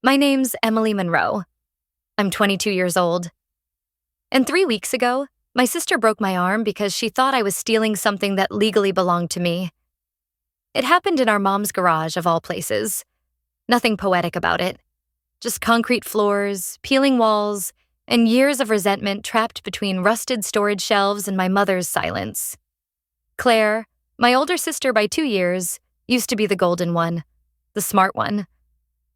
My name's Emily Monroe. I'm 22 years old. And 3 weeks ago, my sister broke my arm because she thought I was stealing something that legally belonged to me. It happened in our mom's garage, of all places. Nothing poetic about it. Just concrete floors, peeling walls, and years of resentment trapped between rusted storage shelves and my mother's silence. Claire, my older sister by 2 years, used to be the golden one, the smart one.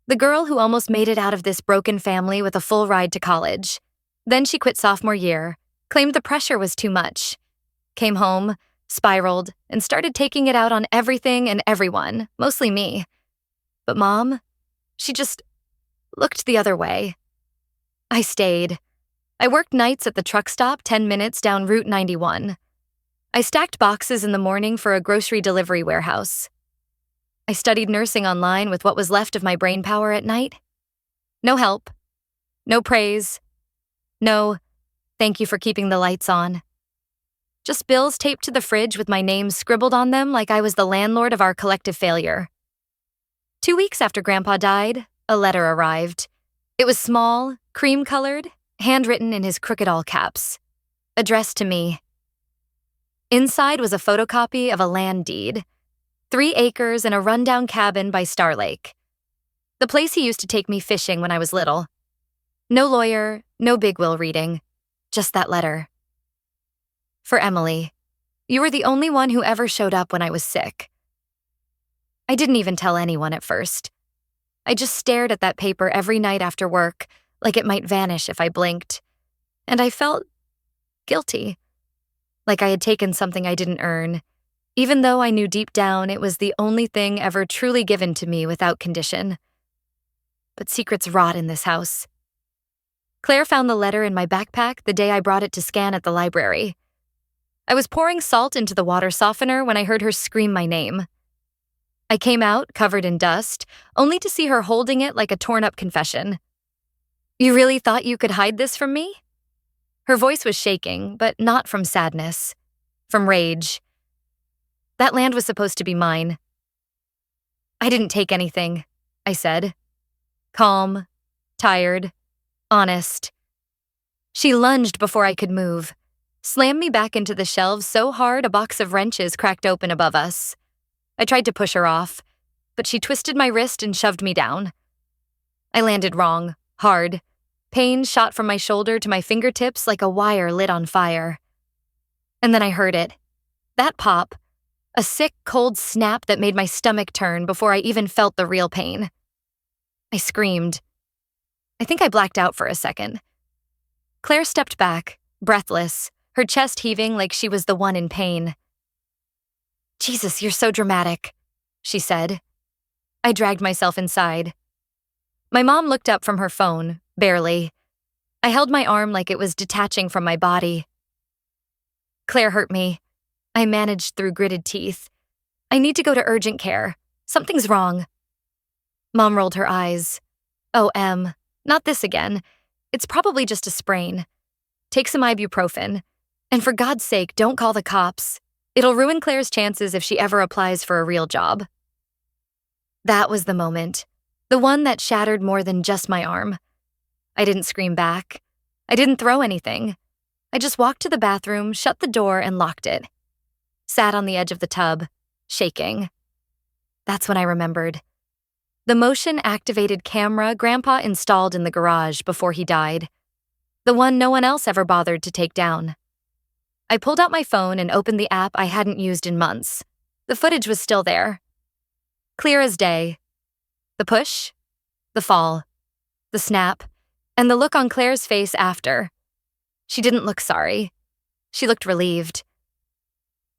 The girl who almost made it out of this broken family with a full ride to college. Then she quit sophomore year, claimed the pressure was too much, came home, spiraled, and started taking it out on everything and everyone, mostly me. But Mom, she just looked the other way. I stayed. I worked nights at the truck stop 10 minutes down Route 91. I stacked boxes in the morning for a grocery delivery warehouse. I studied nursing online with what was left of my brain power at night. No help. No praise. No, thank you for keeping the lights on. Just bills taped to the fridge with my name scribbled on them like I was the landlord of our collective failure. 2 weeks after Grandpa died, a letter arrived. It was small, cream-colored, handwritten in his crooked all caps. Addressed to me. Inside was a photocopy of a land deed. 3 acres and a rundown cabin by Star Lake. The place he used to take me fishing when I was little. No lawyer, no big will reading. Just that letter. For Emily, you were the only one who ever showed up when I was sick. I didn't even tell anyone at first. I just stared at that paper every night after work, like it might vanish if I blinked. And I felt guilty. Like I had taken something I didn't earn, even though I knew deep down it was the only thing ever truly given to me without condition. But secrets rot in this house. Claire found the letter in my backpack the day I brought it to scan at the library. I was pouring salt into the water softener when I heard her scream my name. I came out, covered in dust, only to see her holding it like a torn-up confession. You really thought you could hide this from me? Her voice was shaking, but not from sadness. From rage. That land was supposed to be mine. I didn't take anything, I said. Calm, tired, honest. She lunged before I could move, slammed me back into the shelves so hard a box of wrenches cracked open above us. I tried to push her off, but she twisted my wrist and shoved me down. I landed wrong, hard. Pain shot from my shoulder to my fingertips like a wire lit on fire. And then I heard it. That pop. A sick, cold snap that made my stomach turn before I even felt the real pain. I screamed. I think I blacked out for a second. Claire stepped back, breathless, her chest heaving like she was the one in pain. Jesus, you're so dramatic, she said. I dragged myself inside. My mom looked up from her phone, barely. I held my arm like it was detaching from my body. Claire hurt me. I managed through gritted teeth. I need to go to urgent care. Something's wrong. Mom rolled her eyes. Oh, Em, not this again. It's probably just a sprain. Take some ibuprofen. And for God's sake, don't call the cops. It'll ruin Claire's chances if she ever applies for a real job. That was the moment. The one that shattered more than just my arm. I didn't scream back. I didn't throw anything. I just walked to the bathroom, shut the door, and locked it. Sat on the edge of the tub, shaking. That's when I remembered. The motion-activated camera Grandpa installed in the garage before he died. The one no one else ever bothered to take down. I pulled out my phone and opened the app I hadn't used in months. The footage was still there. Clear as day. The push, the fall, the snap, and the look on Claire's face after. She didn't look sorry. She looked relieved.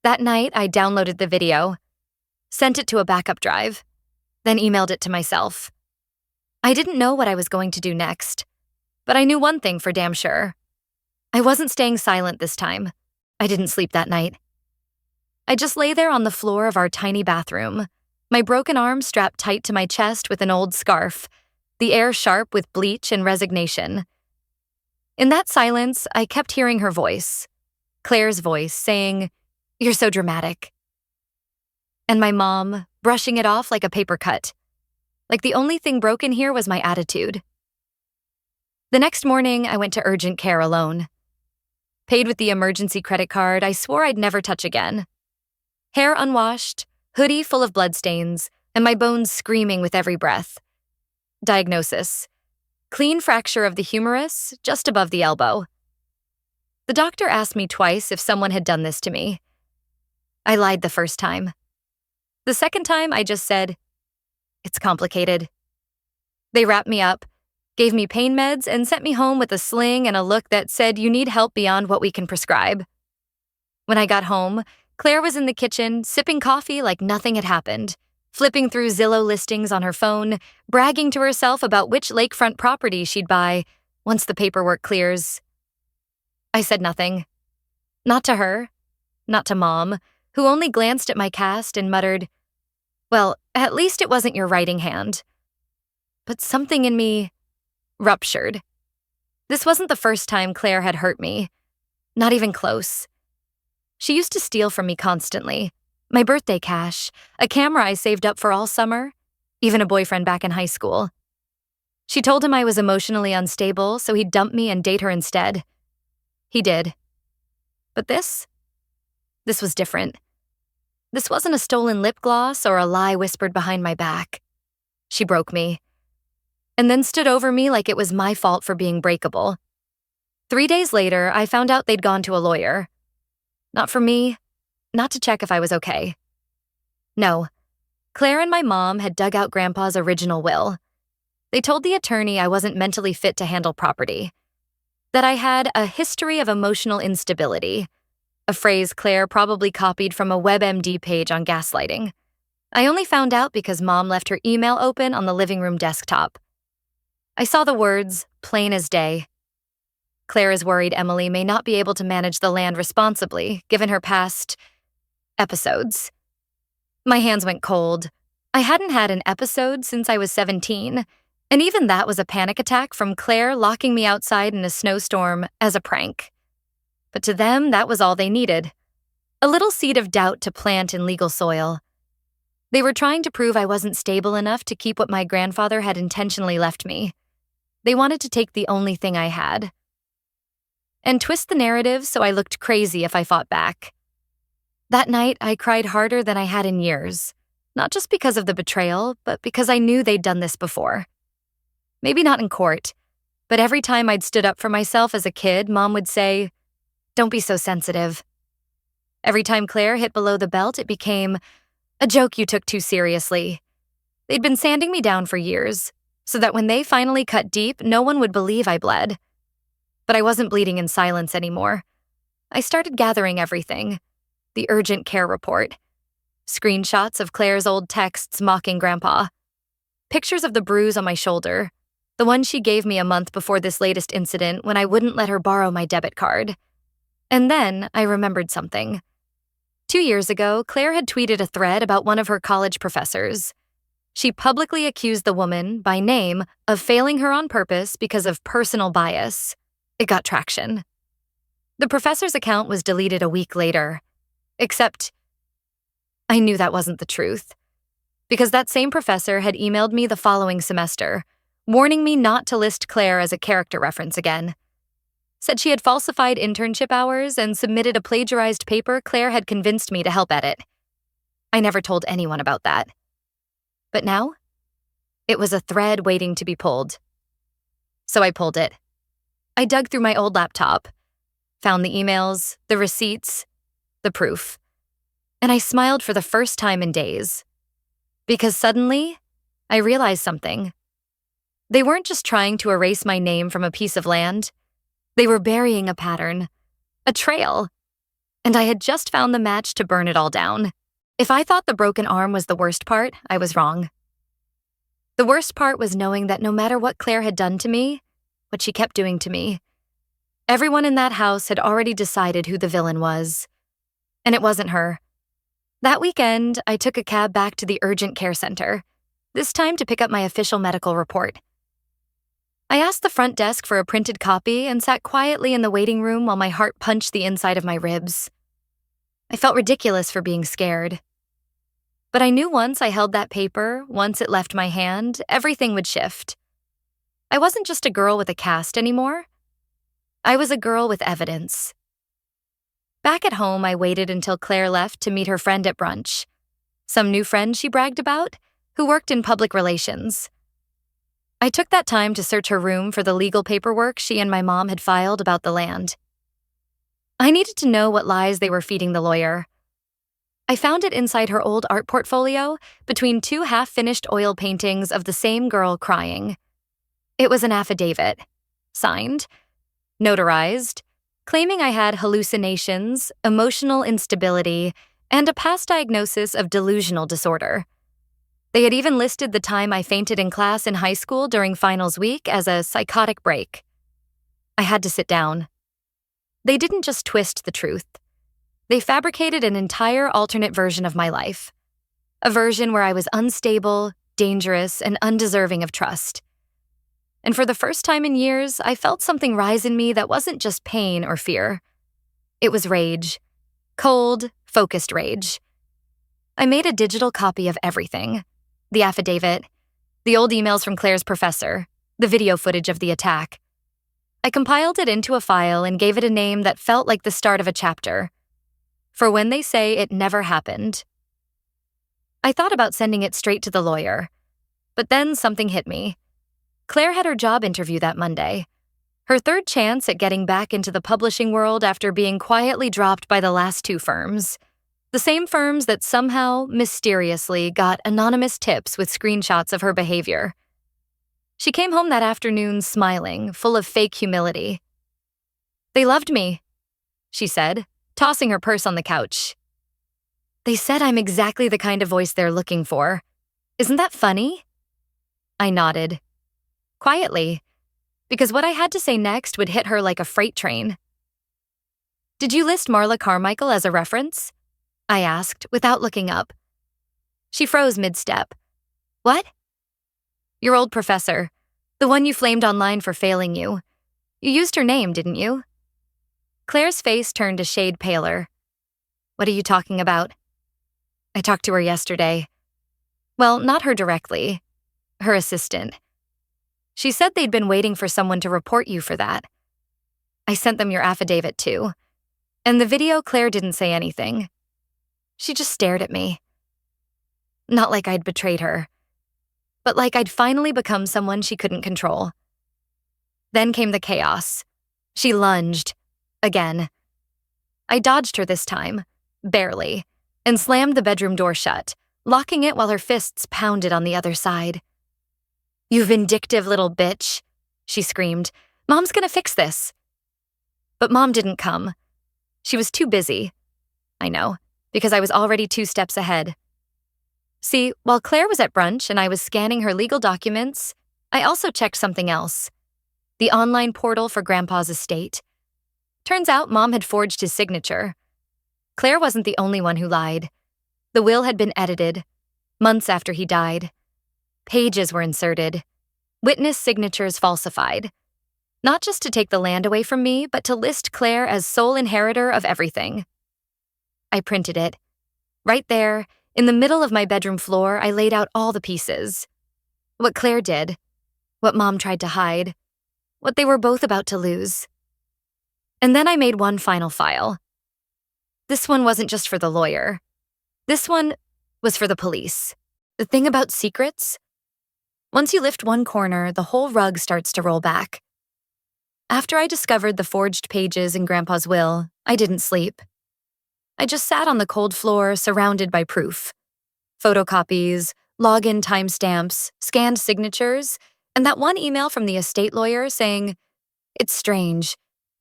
That night, I downloaded the video, sent it to a backup drive, then emailed it to myself. I didn't know what I was going to do next, but I knew one thing for damn sure. I wasn't staying silent this time. I didn't sleep that night. I just lay there on the floor of our tiny bathroom, my broken arm strapped tight to my chest with an old scarf, the air sharp with bleach and resignation. In that silence, I kept hearing her voice, Claire's voice, saying, "You're so dramatic." And my mom, brushing it off like a paper cut. like the only thing broken here was my attitude. The next morning, I went to urgent care alone. Paid with the emergency credit card I swore I'd never touch again. Hair unwashed, hoodie full of bloodstains, and my bones screaming with every breath. Diagnosis: clean fracture of the humerus, just above the elbow. The doctor asked me twice if someone had done this to me. I lied the first time. The second time, I just said, "It's complicated." They wrapped me up, gave me pain meds, and sent me home with a sling and a look that said, "You need help beyond what we can prescribe." When I got home, Claire was in the kitchen, sipping coffee like nothing had happened, flipping through Zillow listings on her phone, bragging to herself about which lakefront property she'd buy once the paperwork clears. I said nothing. Not to her, not to Mom, who only glanced at my cast and muttered, "Well, at least it wasn't your writing hand." But something in me ruptured. This wasn't the first time Claire had hurt me. Not even close. She used to steal from me constantly. My birthday cash, a camera I saved up for all summer, even a boyfriend back in high school. She told him I was emotionally unstable, so he'd dump me and date her instead. He did. But this was different. This wasn't a stolen lip gloss or a lie whispered behind my back. She broke me, and then stood over me like it was my fault for being breakable. 3 days later, I found out they'd gone to a lawyer. Not for me, not to check if I was okay. No, Claire and my mom had dug out Grandpa's original will. They told the attorney I wasn't mentally fit to handle property, that I had a history of emotional instability, a phrase Claire probably copied from a WebMD page on gaslighting. I only found out because Mom left her email open on the living room desktop. I saw the words, plain as day. Claire is worried Emily may not be able to manage the land responsibly, given her past episodes. My hands went cold. I hadn't had an episode since I was 17, and even that was a panic attack from Claire locking me outside in a snowstorm as a prank. But to them, that was all they needed. A little seed of doubt to plant in legal soil. They were trying to prove I wasn't stable enough to keep what my grandfather had intentionally left me. They wanted to take the only thing I had, and twist the narrative so I looked crazy if I fought back. That night, I cried harder than I had in years, not just because of the betrayal, but because I knew they'd done this before. Maybe not in court, but every time I'd stood up for myself as a kid, Mom would say, "Don't be so sensitive." Every time Claire hit below the belt, it became a joke you took too seriously. They'd been sanding me down for years, so that when they finally cut deep, no one would believe I bled. But I wasn't bleeding in silence anymore. I started gathering everything. The urgent care report. Screenshots of Claire's old texts mocking Grandpa. Pictures of the bruise on my shoulder, the one she gave me a month before this latest incident when I wouldn't let her borrow my debit card. And then I remembered something. 2 years ago, Claire had tweeted a thread about one of her college professors. She publicly accused the woman, by name, of failing her on purpose because of personal bias. It got traction. The professor's account was deleted a week later. Except, I knew that wasn't the truth. Because that same professor had emailed me the following semester, warning me not to list Claire as a character reference again. Said she had falsified internship hours and submitted a plagiarized paper Claire had convinced me to help edit. I never told anyone about that. But now, it was a thread waiting to be pulled. So I pulled it. I dug through my old laptop, found the emails, the receipts, the proof, and I smiled for the first time in days. Because suddenly, I realized something. They weren't just trying to erase my name from a piece of land. They were burying a pattern, a trail, and I had just found the match to burn it all down. If I thought the broken arm was the worst part, I was wrong. The worst part was knowing that no matter what Claire had done to me, what she kept doing to me, everyone in that house had already decided who the villain was. And it wasn't her. That weekend, I took a cab back to the urgent care center, this time to pick up my official medical report. I asked the front desk for a printed copy and sat quietly in the waiting room while my heart punched the inside of my ribs. I felt ridiculous for being scared. But I knew once I held that paper, once it left my hand, everything would shift. I wasn't just a girl with a cast anymore. I was a girl with evidence. Back at home, I waited until Claire left to meet her friend at brunch. Some new friend she bragged about, who worked in public relations. I took that time to search her room for the legal paperwork she and my mom had filed about the land. I needed to know what lies they were feeding the lawyer. I found it inside her old art portfolio, between two half-finished oil paintings of the same girl crying. It was an affidavit, signed, notarized, claiming I had hallucinations, emotional instability, and a past diagnosis of delusional disorder. They had even listed the time I fainted in class in high school during finals week as a psychotic break. I had to sit down. They didn't just twist the truth. They fabricated an entire alternate version of my life. A version where I was unstable, dangerous, and undeserving of trust. And for the first time in years, I felt something rise in me that wasn't just pain or fear. It was rage. Cold, focused rage. I made a digital copy of everything. The affidavit, the old emails from Claire's professor, the video footage of the attack. I compiled it into a file and gave it a name that felt like the start of a chapter. For when they say it never happened. I thought about sending it straight to the lawyer. But then something hit me. Claire had her job interview that Monday. Her third chance at getting back into the publishing world after being quietly dropped by the last two firms. The same firms that somehow, mysteriously, got anonymous tips with screenshots of her behavior. She came home that afternoon smiling, full of fake humility. "They loved me," she said, tossing her purse on the couch. "They said I'm exactly the kind of voice they're looking for. Isn't that funny?" I nodded. Quietly, because what I had to say next would hit her like a freight train. "Did you list Marla Carmichael as a reference?" I asked, without looking up. She froze mid-step. "What?" "Your old professor, the one you flamed online for failing you. You used her name, didn't you?" Claire's face turned a shade paler. "What are you talking about?" "I talked to her yesterday. Well, not her directly. Her assistant. She said they'd been waiting for someone to report you for that. I sent them your affidavit, too. And the video, Claire didn't say anything. She just stared at me. Not like I'd betrayed her, but like I'd finally become someone she couldn't control. Then came the chaos. She lunged. Again. I dodged her this time, barely, and slammed the bedroom door shut, locking it while her fists pounded on the other side. "You vindictive little bitch," she screamed. "Mom's gonna fix this." But Mom didn't come. She was too busy. I know, because I was already 2 steps ahead. See, while Claire was at brunch and I was scanning her legal documents, I also checked something else. The online portal for Grandpa's estate. Turns out Mom had forged his signature. Claire wasn't the only one who lied. The will had been edited, months after he died. Pages were inserted. Witness signatures falsified. Not just to take the land away from me, but to list Claire as sole inheritor of everything. I printed it. Right there, in the middle of my bedroom floor, I laid out all the pieces. What Claire did. What Mom tried to hide. What they were both about to lose. And then I made one final file. This one wasn't just for the lawyer. This one was for the police. The thing about secrets? Once you lift one corner, the whole rug starts to roll back. After I discovered the forged pages in Grandpa's will, I didn't sleep. I just sat on the cold floor, surrounded by proof. Photocopies, login timestamps, scanned signatures, and that one email from the estate lawyer saying, "It's strange.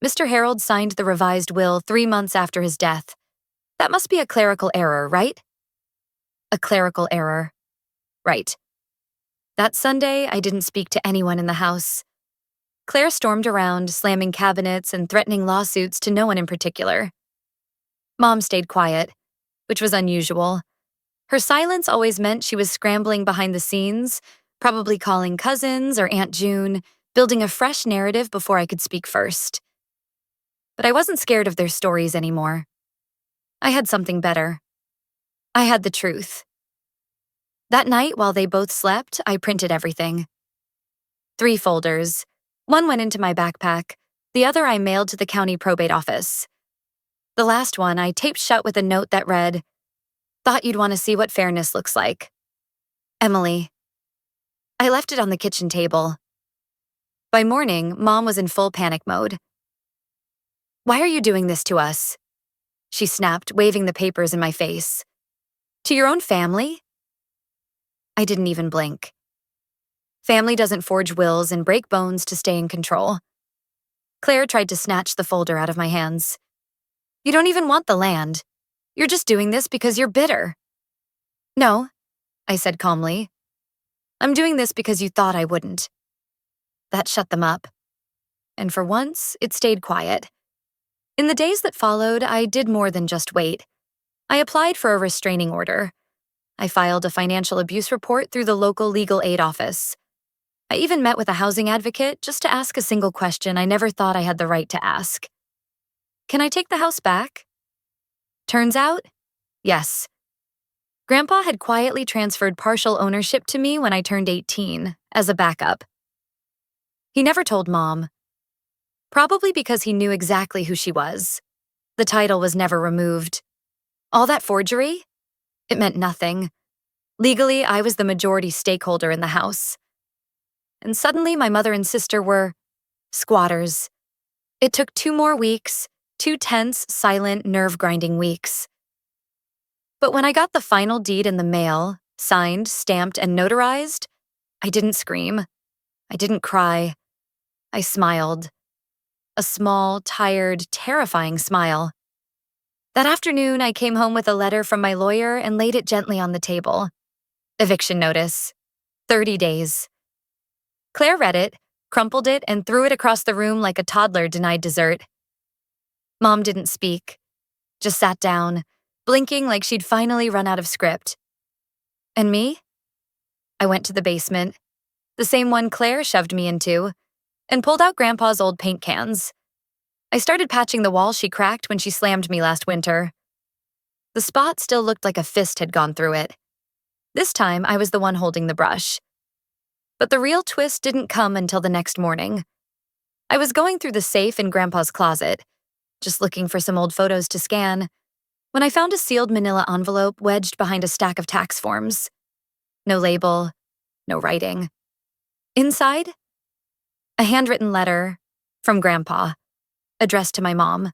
Mr. Harold signed the revised will 3 months after his death. That must be a clerical error, right?" A clerical error. Right. That Sunday, I didn't speak to anyone in the house. Claire stormed around, slamming cabinets and threatening lawsuits to no one in particular. Mom stayed quiet, which was unusual. Her silence always meant she was scrambling behind the scenes, probably calling cousins or Aunt June, building a fresh narrative before I could speak first. But I wasn't scared of their stories anymore. I had something better. I had the truth. That night, while they both slept, I printed everything. 3 folders. One went into my backpack, the other I mailed to the county probate office. The last one I taped shut with a note that read, "Thought you'd want to see what fairness looks like. Emily." I left it on the kitchen table. By morning, Mom was in full panic mode. "Why are you doing this to us?" she snapped, waving the papers in my face. "To your own family?" I didn't even blink. Family doesn't forge wills and break bones to stay in control. Claire tried to snatch the folder out of my hands. "You don't even want the land. You're just doing this because you're bitter." "No," I said calmly. "I'm doing this because you thought I wouldn't." That shut them up. And for once, it stayed quiet. In the days that followed, I did more than just wait. I applied for a restraining order. I filed a financial abuse report through the local legal aid office. I even met with a housing advocate just to ask a single question I never thought I had the right to ask. "Can I take the house back?" Turns out, yes. Grandpa had quietly transferred partial ownership to me when I turned 18, as a backup. He never told Mom. Probably because he knew exactly who she was. The title was never removed. All that forgery? It meant nothing. Legally, I was the majority stakeholder in the house. And suddenly, my mother and sister were squatters. It took 2 more weeks, 2 tense, silent, nerve-grinding weeks. But when I got the final deed in the mail, signed, stamped, and notarized, I didn't scream. I didn't cry. I smiled. A small, tired, terrifying smile. That afternoon, I came home with a letter from my lawyer and laid it gently on the table. Eviction notice. 30 days. Claire read it, crumpled it, and threw it across the room like a toddler denied dessert. Mom didn't speak, just sat down, blinking like she'd finally run out of script. And me? I went to the basement, the same one Claire shoved me into, and pulled out Grandpa's old paint cans. I started patching the wall she cracked when she slammed me last winter. The spot still looked like a fist had gone through it. This time, I was the one holding the brush. But the real twist didn't come until the next morning. I was going through the safe in Grandpa's closet, just looking for some old photos to scan, when I found a sealed manila envelope wedged behind a stack of tax forms. No label, no writing. Inside, a handwritten letter from Grandpa, addressed to my mom.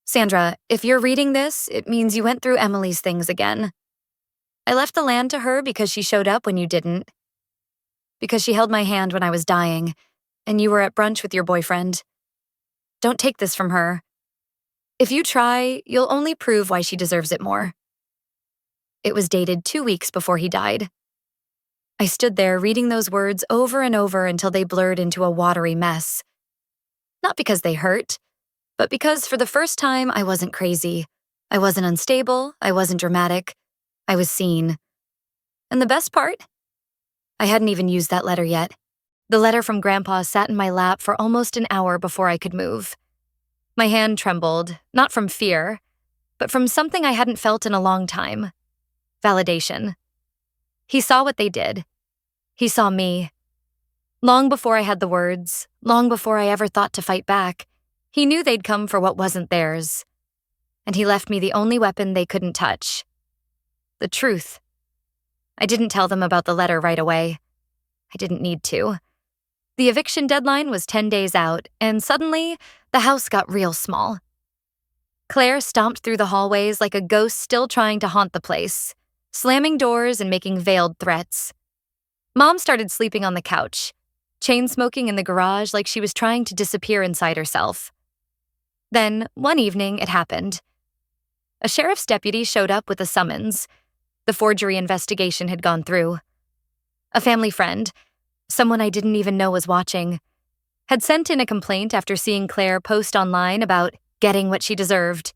"Sandra, if you're reading this, it means you went through Emily's things again. I left the land to her because she showed up when you didn't. Because she held my hand when I was dying, and you were at brunch with your boyfriend. Don't take this from her. If you try, you'll only prove why she deserves it more." It was dated 2 weeks before he died. I stood there reading those words over and over until they blurred into a watery mess. Not because they hurt, but because for the first time I wasn't crazy. I wasn't unstable, I wasn't dramatic. I was seen. And the best part? I hadn't even used that letter yet. The letter from Grandpa sat in my lap for almost an hour before I could move. My hand trembled, not from fear, but from something I hadn't felt in a long time. Validation. He saw what they did. He saw me. Long before I had the words, long before I ever thought to fight back, he knew they'd come for what wasn't theirs. And he left me the only weapon they couldn't touch. The truth. I didn't tell them about the letter right away. I didn't need to. The eviction deadline was 10 days out, and suddenly, the house got real small. Claire stomped through the hallways like a ghost still trying to haunt the place, slamming doors and making veiled threats. Mom started sleeping on the couch, chain-smoking in the garage like she was trying to disappear inside herself. Then, one evening, it happened. A sheriff's deputy showed up with a summons. The forgery investigation had gone through. A family friend, someone I didn't even know was watching, had sent in a complaint after seeing Claire post online about getting what she deserved.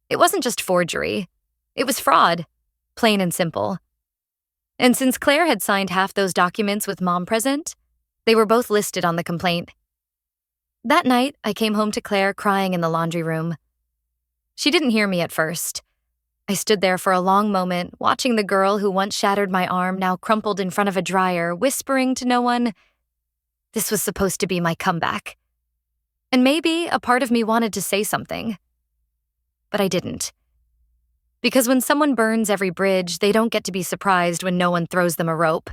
It wasn't just forgery. It was fraud, plain and simple. And since Claire had signed half those documents with Mom present, they were both listed on the complaint. That night, I came home to Claire crying in the laundry room. She didn't hear me at first. I stood there for a long moment, watching the girl who once shattered my arm now crumpled in front of a dryer, whispering to no one, this was supposed to be my comeback. And maybe a part of me wanted to say something. But I didn't. Because when someone burns every bridge, they don't get to be surprised when no one throws them a rope.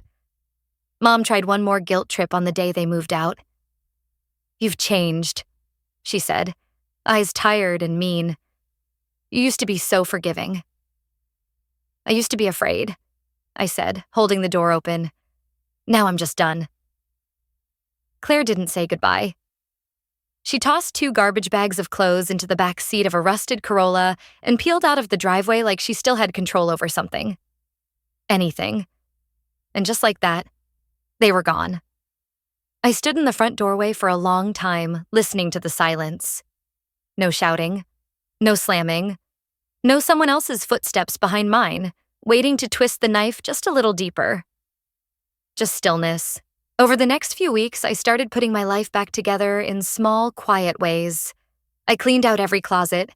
Mom tried one more guilt trip on the day they moved out. You've changed, she said, eyes tired and mean. You used to be so forgiving. I used to be afraid, I said, holding the door open. Now I'm just done. Claire didn't say goodbye. She tossed 2 garbage bags of clothes into the back seat of a rusted Corolla and peeled out of the driveway like she still had control over something. Anything. And just like that, they were gone. I stood in the front doorway for a long time, listening to the silence. No shouting, no slamming, no someone else's footsteps behind mine, waiting to twist the knife just a little deeper. Just stillness. Over the next few weeks, I started putting my life back together in small, quiet ways. I cleaned out every closet,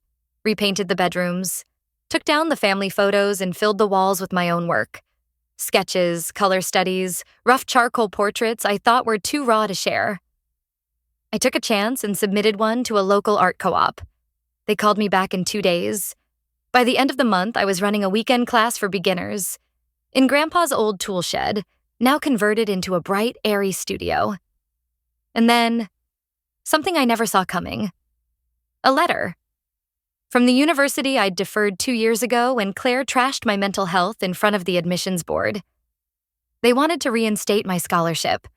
repainted the bedrooms, took down the family photos and filled the walls with my own work. Sketches, color studies, rough charcoal portraits I thought were too raw to share. I took a chance and submitted one to a local art co-op. They called me back in 2 days. By the end of the month, I was running a weekend class for beginners in Grandpa's old tool shed, now converted into a bright, airy studio. And then, something I never saw coming. A letter. From the university I'd deferred 2 years ago when Claire trashed my mental health in front of the admissions board. They wanted to reinstate my scholarship.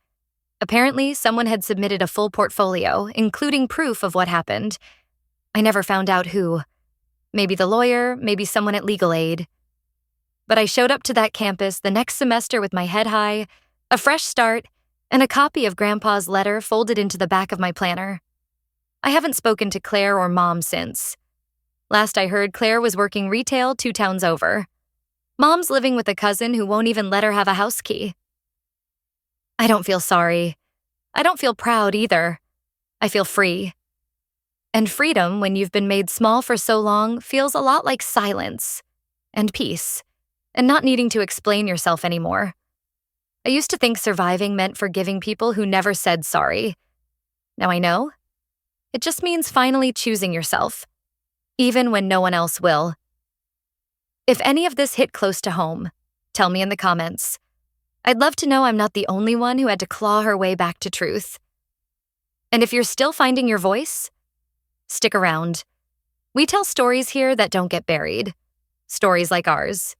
Apparently, someone had submitted a full portfolio, including proof of what happened. I never found out who. Maybe the lawyer, maybe someone at legal aid. But I showed up to that campus the next semester with my head high, a fresh start, and a copy of Grandpa's letter folded into the back of my planner. I haven't spoken to Claire or Mom since. Last I heard, Claire was working retail 2 towns over. Mom's living with a cousin who won't even let her have a house key. I don't feel sorry. I don't feel proud either. I feel free. And freedom, when you've been made small for so long, feels a lot like silence and peace and not needing to explain yourself anymore. I used to think surviving meant forgiving people who never said sorry. Now I know. It just means finally choosing yourself, even when no one else will. If any of this hit close to home, tell me in the comments. I'd love to know I'm not the only one who had to claw her way back to truth. And if you're still finding your voice, stick around. We tell stories here that don't get buried. Stories like ours.